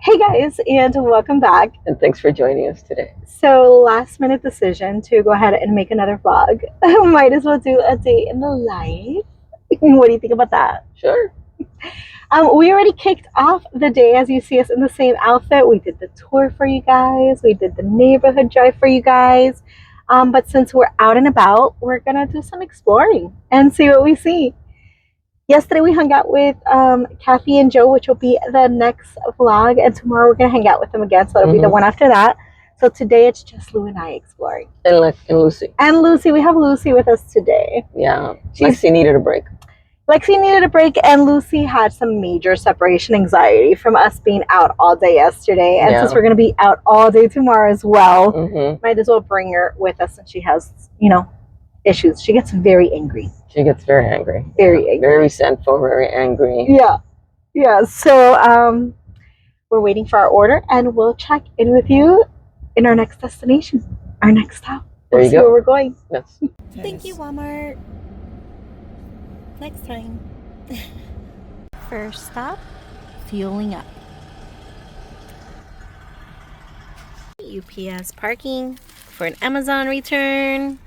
Hey guys, and welcome back. And thanks for joining us today. So, last minute decision to go ahead and make another vlog. Might as well do a day in the life. What do you think about that? Sure. We already kicked off the day as you see us in the same outfit. We did the tour for you guys. We did the neighborhood drive for you guys. But since we're out and about, we're gonna do some exploring and see what we see. Yesterday we hung out with Kathy and Joe, which will be the next vlog, and tomorrow we're gonna hang out with them again, so it'll be the one after that. So today it's just Lou and I exploring. And Lucy. And Lucy, we have Lucy with us today. Yeah, Lexi needed a break. Lexi needed a break, and Lucy had some major separation anxiety from us being out all day yesterday. And since we're gonna be out all day tomorrow as well, might as well bring her with us since she has, issues. She gets very angry. She gets very angry. Very angry. Very resentful, very angry. Yeah. So we're waiting for our order, and we'll check in with you in our next destination, our next stop. There you go. Where we're going. Yes. Thank you, Walmart. Next time. First stop, fueling up. UPS parking for an Amazon return.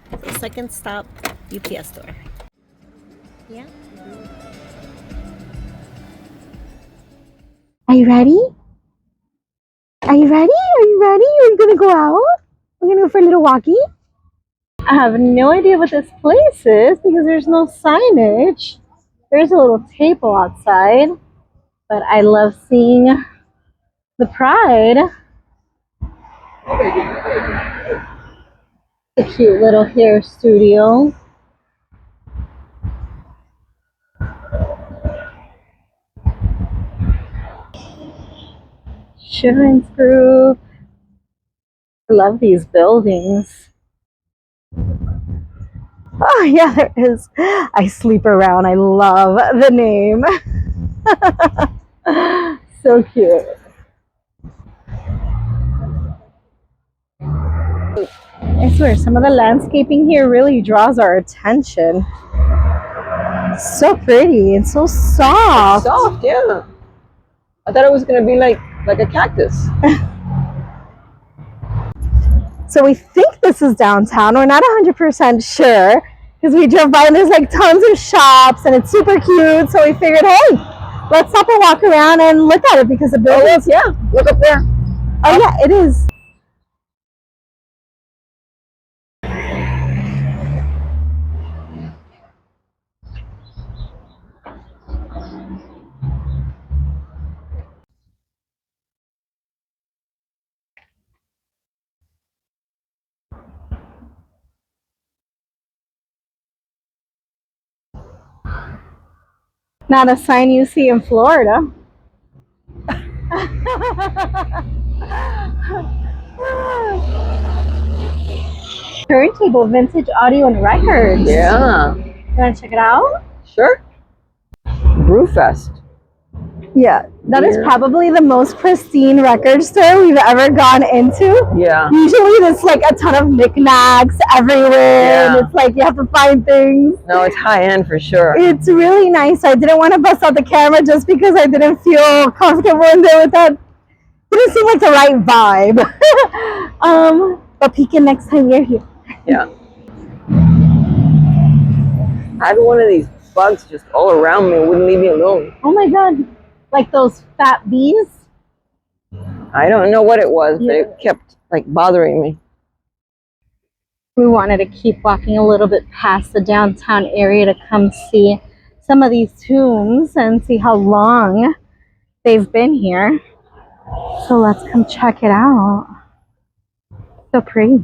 So second stop, UPS store. Yeah. Are you ready? Are you ready? Are you ready? Are you gonna go out? We're gonna go for a little walkie. I have no idea what this place is because there's no signage. There's a little table outside, but I love seeing the Pride. A cute little hair studio. Insurance group. I love these buildings. Oh yeah, there is. I sleep around. I love the name. So cute. I swear, some of the landscaping here really draws our attention. So pretty and so soft. It's soft, yeah. I thought it was gonna be like a cactus. So we think this is downtown. We're not 100% sure because we drove by and there's like tons of shops and it's super cute. So we figured, hey, let's stop and walk around and look at it because the buildings. Yeah, look up there. Oh yeah, it is. Not a sign you see in Florida. Turntable, vintage audio and records. Yeah. You want to check it out? Sure. Brewfest. Yeah, that is probably the most pristine record store we've ever gone into. Yeah. Usually there's like a ton of knickknacks everywhere, and it's like you have to find things. No, it's high end for sure. It's really nice. I didn't want to bust out the camera just because I didn't feel comfortable in there with that. Didn't seem like the right vibe. But peek in next time you're here. Yeah. I had one of these bugs just all around me, wouldn't leave me alone. Oh my god. Like those fat bees? I don't know what it was, but it kept like bothering me. We wanted to keep walking a little bit past the downtown area to come see some of these tombs and see how long they've been here. So let's come check it out. So pretty.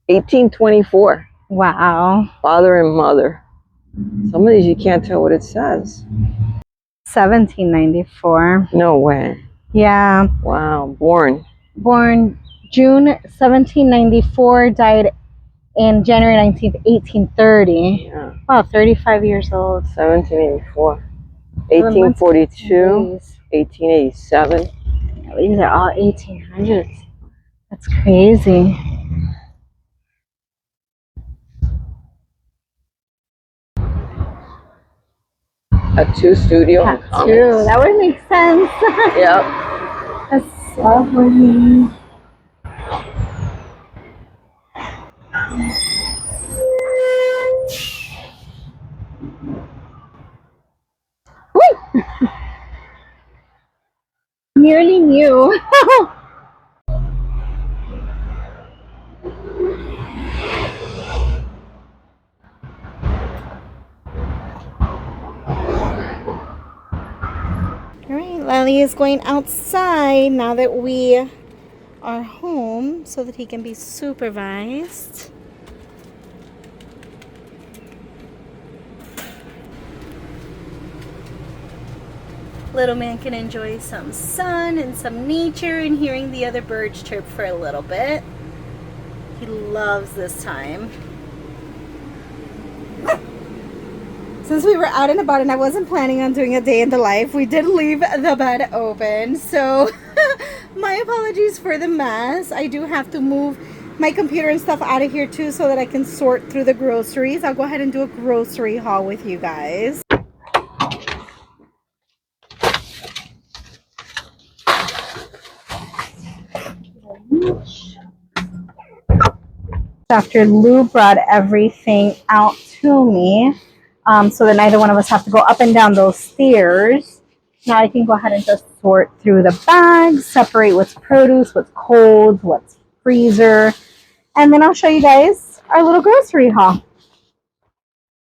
$18.24. Wow. Father and mother. Some of these you can't tell what it says. 1794. No way. Yeah. Wow. Born June 1794, died in January 19th, 1830. Yeah. Wow, 35 years old. 1784. 1842. 1887. These are all 1800s. That's crazy. A 2-studio. True. That would make sense. Yep. That's lovely. Nearly new. All right, Lily is going outside now that we are home so that he can be supervised. Little man can enjoy some sun and some nature and hearing the other birds chirp for a little bit. He loves this time. Since we were out and about and I wasn't planning on doing a day in the life, we did leave the bed open. So my apologies for the mess. I do have to move my computer and stuff out of here too so that I can sort through the groceries. I'll go ahead and do a grocery haul with you guys. After Lou brought everything out to me, so that neither one of us have to go up and down those stairs. Now I can go ahead and just sort through the bags, separate what's produce, what's cold, what's freezer, and then I'll show you guys our little grocery haul. All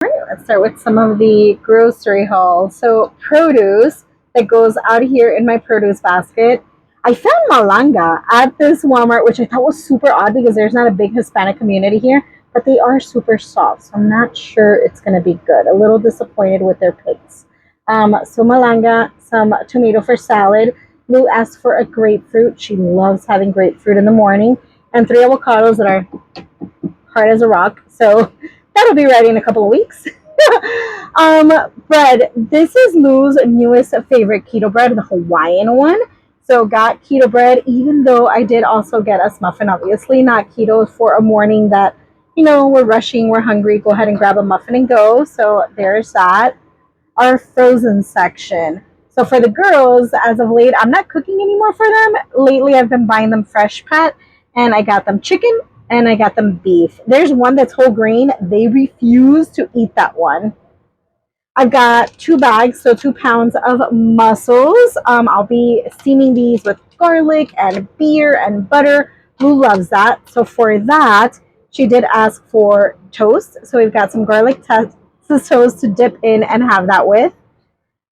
right, let's start with some of the grocery haul. So produce that goes out here in my produce basket. I found malanga at this Walmart, which I thought was super odd because there's not a big Hispanic community here, but they are super soft. So I'm not sure it's going to be good. A little disappointed with their picks. So malanga, some tomato for salad. Lou asked for a grapefruit. She loves having grapefruit in the morning. And 3 avocados that are hard as a rock. So that'll be ready in a couple of weeks. Bread. This is Lou's newest favorite keto bread, the Hawaiian one. So got keto bread, even though I did also get us muffin, obviously not keto for a morning that, you know, we're rushing, we're hungry, go ahead and grab a muffin and go. So there's that. Our frozen section. So for the girls, as of late, I'm not cooking anymore for them. Lately, I've been buying them fresh pat, and I got them chicken and I got them beef. There's one that's whole grain. They refuse to eat that one. I've got 2 bags, so 2 pounds of mussels. I'll be steaming these with garlic and beer and butter. Lou loves that. So for that, she did ask for toast. So we've got some garlic toast to dip in and have that with.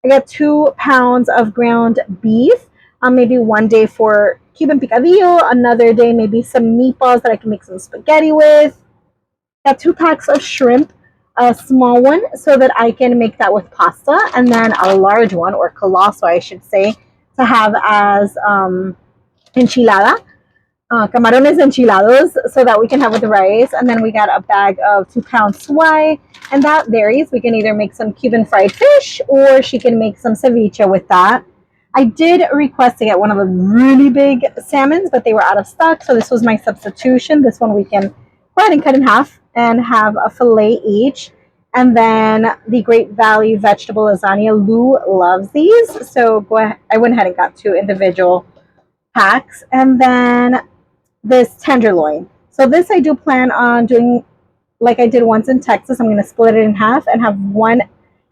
I got 2 pounds of ground beef. Maybe one day for Cuban picadillo, another day maybe some meatballs that I can make some spaghetti with. Got 2 packs of shrimp, a small one, so that I can make that with pasta, and then a large one, or colosso, I should say, to have as enchilada, camarones enchilados, so that we can have with the rice. And then we got a bag of 2-pound swai, and that varies. We can either make some Cuban fried fish, or she can make some ceviche with that. I did request to get one of the really big salmons, but they were out of stock, so this was my substitution. This one we can go ahead and cut in half and have a fillet each. And then the Great Value vegetable lasagna. Lou loves these, so go ahead. I went ahead and got 2 individual packs. And then this tenderloin. So this I do plan on doing like I did once in Texas. I'm going to split it in half and have one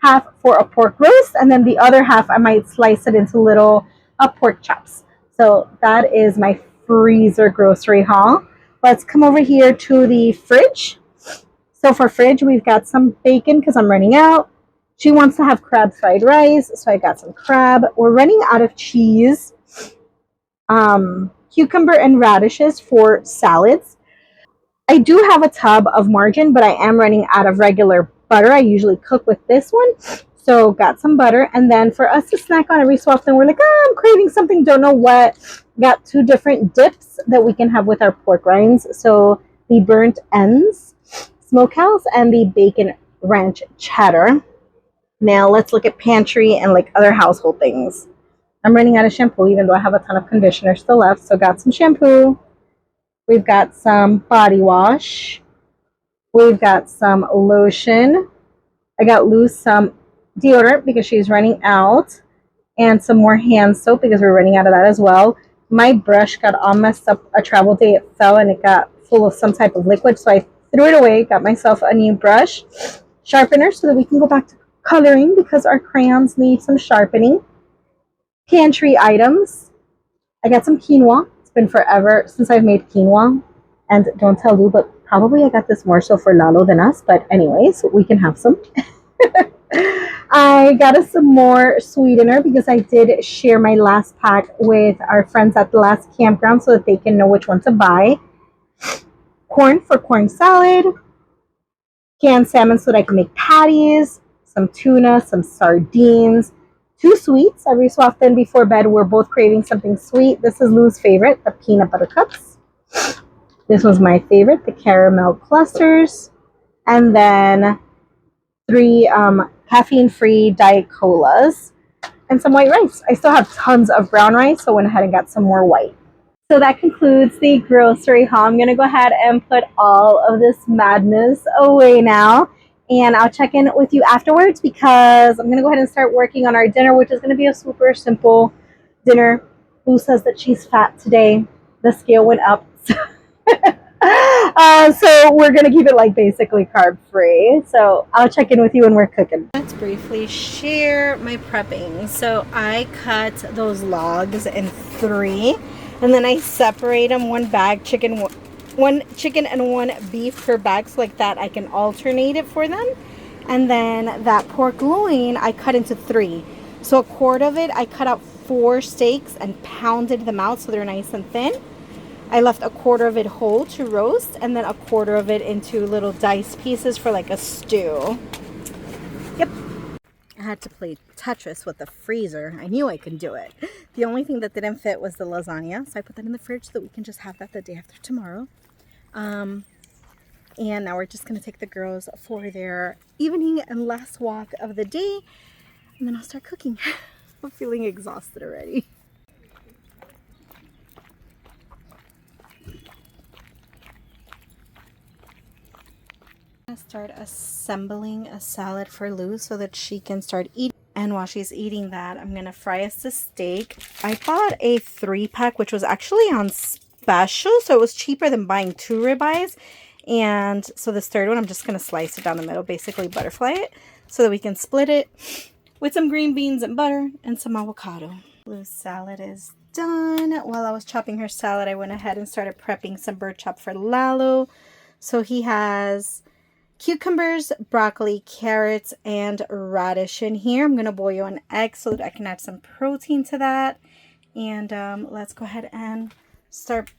half for a pork roast, and then the other half I might slice it into little pork chops. So that is my freezer grocery haul. Let's come over here to the fridge. So for fridge, we've got some bacon because I'm running out. She wants to have crab fried rice, so I got some crab. We're running out of cheese. Cucumber and radishes for salads. I do have a tub of margarine, but I am running out of regular butter. I usually cook with this one. So got some butter. And then for us to snack on every so often, we're like, oh, I'm craving something, don't know what. Got 2 different dips that we can have with our pork rinds. So the burnt ends smokehouse and the bacon ranch cheddar. Now let's look at pantry and like other household things. I'm running out of shampoo, even though I have a ton of conditioner still left. So got some shampoo. We've got some body wash. We've got some lotion. I got Lou some deodorant because she's running out, and some more hand soap because we're running out of that as well. My brush got all messed up a travel day. It fell and it got full of some type of liquid, so I threw it away, got myself a new brush, sharpener, so that we can go back to coloring because our crayons need some sharpening. Pantry items. I got some quinoa. It's been forever since I've made quinoa. And don't tell Lou, but probably I got this more so for Lalo than us. But anyways, we can have some. I got us some more sweetener because I did share my last pack with our friends at the last campground so that they can know which one to buy. Corn for corn salad. Canned salmon so that I can make patties. Some tuna, some sardines. 2 sweets every so often before bed. We're both craving something sweet. This is Lou's favorite, the peanut butter cups. This was my favorite, the caramel clusters. And then 3 caffeine-free Diet Colas. And some white rice. I still have tons of brown rice, so I went ahead and got some more white. So that concludes the grocery haul. I'm going to go ahead and put all of this madness away now. And I'll check in with you afterwards because I'm going to go ahead and start working on our dinner, which is going to be a super simple dinner. Lou says that she's fat today. The scale went up. So we're going to keep it like basically carb free. So I'll check in with you when we're cooking. Let's briefly share my prepping. So I cut those logs in 3. And then I separate them, one chicken and 1 beef per bag, so like that I can alternate it for them. And then that pork loin I cut into 3. So a quart of it I cut out 4 steaks and pounded them out so they're nice and thin. I left a quarter of it whole to roast, and then a quarter of it into little diced pieces for like a stew. Yep. I had to play Tetris with the freezer. I knew I could do it. The only thing that didn't fit was the lasagna, so I put that in the fridge so that we can just have that the day after tomorrow. And now we're just going to take the girls for their evening and last walk of the day, and then I'll start cooking. I'm feeling exhausted already. I'm going to start assembling a salad for Lou so that she can start eating. And while she's eating that, I'm going to fry us the steak. I bought a 3-pack, which was actually on special, so it was cheaper than buying 2 ribeyes. And so this third one, I'm just going to slice it down the middle, basically butterfly it, so that we can split it with some green beans and butter and some avocado. Lou's salad is done. While I was chopping her salad, I went ahead and started prepping some bird chop for Lalo. So he has cucumbers, broccoli, carrots, and radish in here. I'm going to boil an egg so that I can add some protein to that. And let's go ahead and start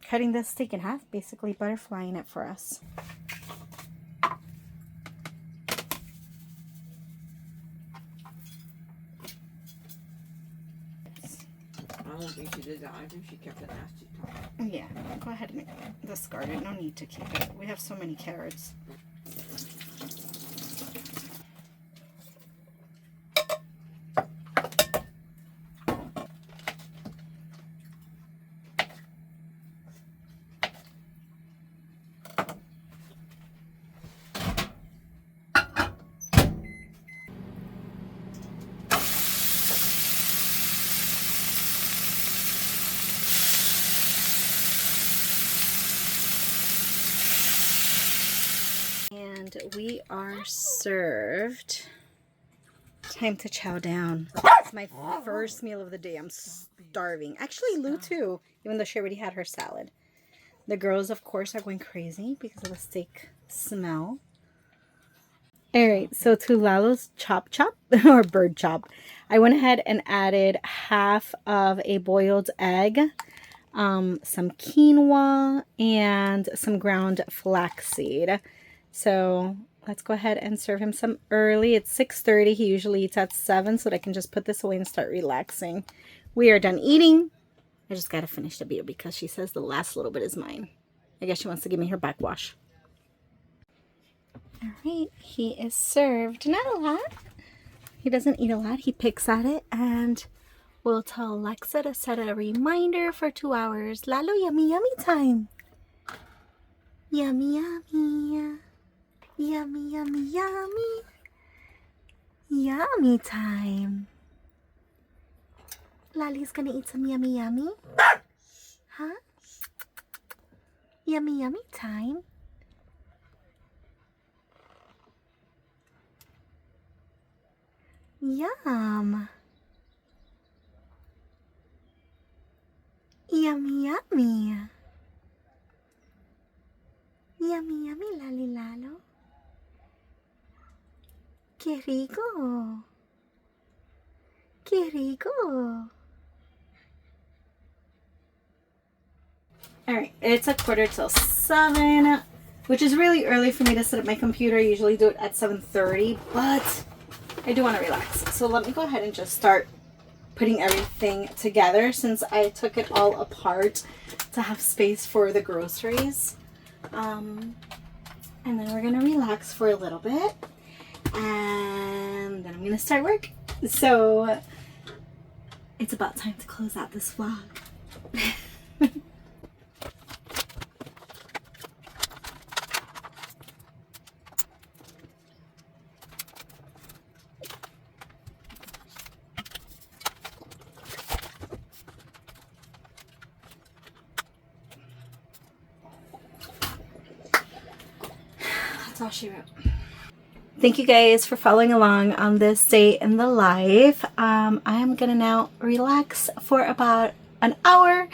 cutting this steak in half, basically butterflying it for us. I don't think she did that. I think she kept it nasty top. Yeah, go ahead and discard it. No need to keep it. We have so many carrots. And we are served. Time to chow down. It's my first meal of the day. I'm starving. Actually, Lou too, even though she already had her salad. The girls, of course, are going crazy because of the steak smell. Alright, so to Lalo's chop or bird chop, I went ahead and added half of a boiled egg, some quinoa, and some ground flaxseed. So let's go ahead and serve him some early. It's 6:30. He usually eats at 7, so that I can just put this away and start relaxing. We are done eating. I just got to finish the beer because she says the last little bit is mine. I guess she wants to give me her backwash. All right, he is served. Not a lot. He doesn't eat a lot. He picks at it, and we'll tell Alexa to set a reminder for 2 hours. Lalo, yummy, yummy time. Yummy, yummy. Yummy, yummy, yummy. Yummy time. Lolly's gonna eat some yummy, yummy. Huh? Yummy, yummy time. Yum. Yummy, yummy. Yummy, yummy, Lali Lalo. Qué rico. Qué rico. Alright, it's 6:45, which is really early for me to set up my computer. I usually do it at 7:30, but I do want to relax. So let me go ahead and just start putting everything together since I took it all apart to have space for the groceries. And then we're going to relax for a little bit. And then I'm going to start work. So it's about time to close out this vlog. That's all she wrote. Thank you guys for following along on this day in the life. I'm gonna now relax for about an hour,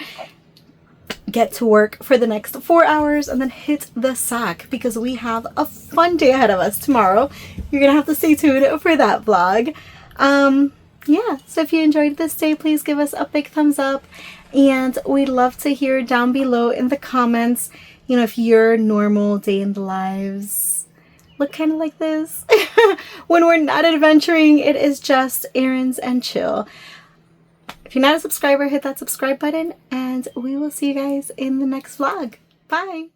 get to work for the next 4 hours, and then hit the sack because we have a fun day ahead of us tomorrow. You're gonna have to stay tuned for that vlog. Yeah, so if you enjoyed this day, please give us a big thumbs up, and we'd love to hear down below in the comments, you know, if your normal day in the lives look kind of like this. When we're not adventuring, it is just errands and chill. If you're not a subscriber, hit that subscribe button, and we will see you guys in the next vlog. Bye!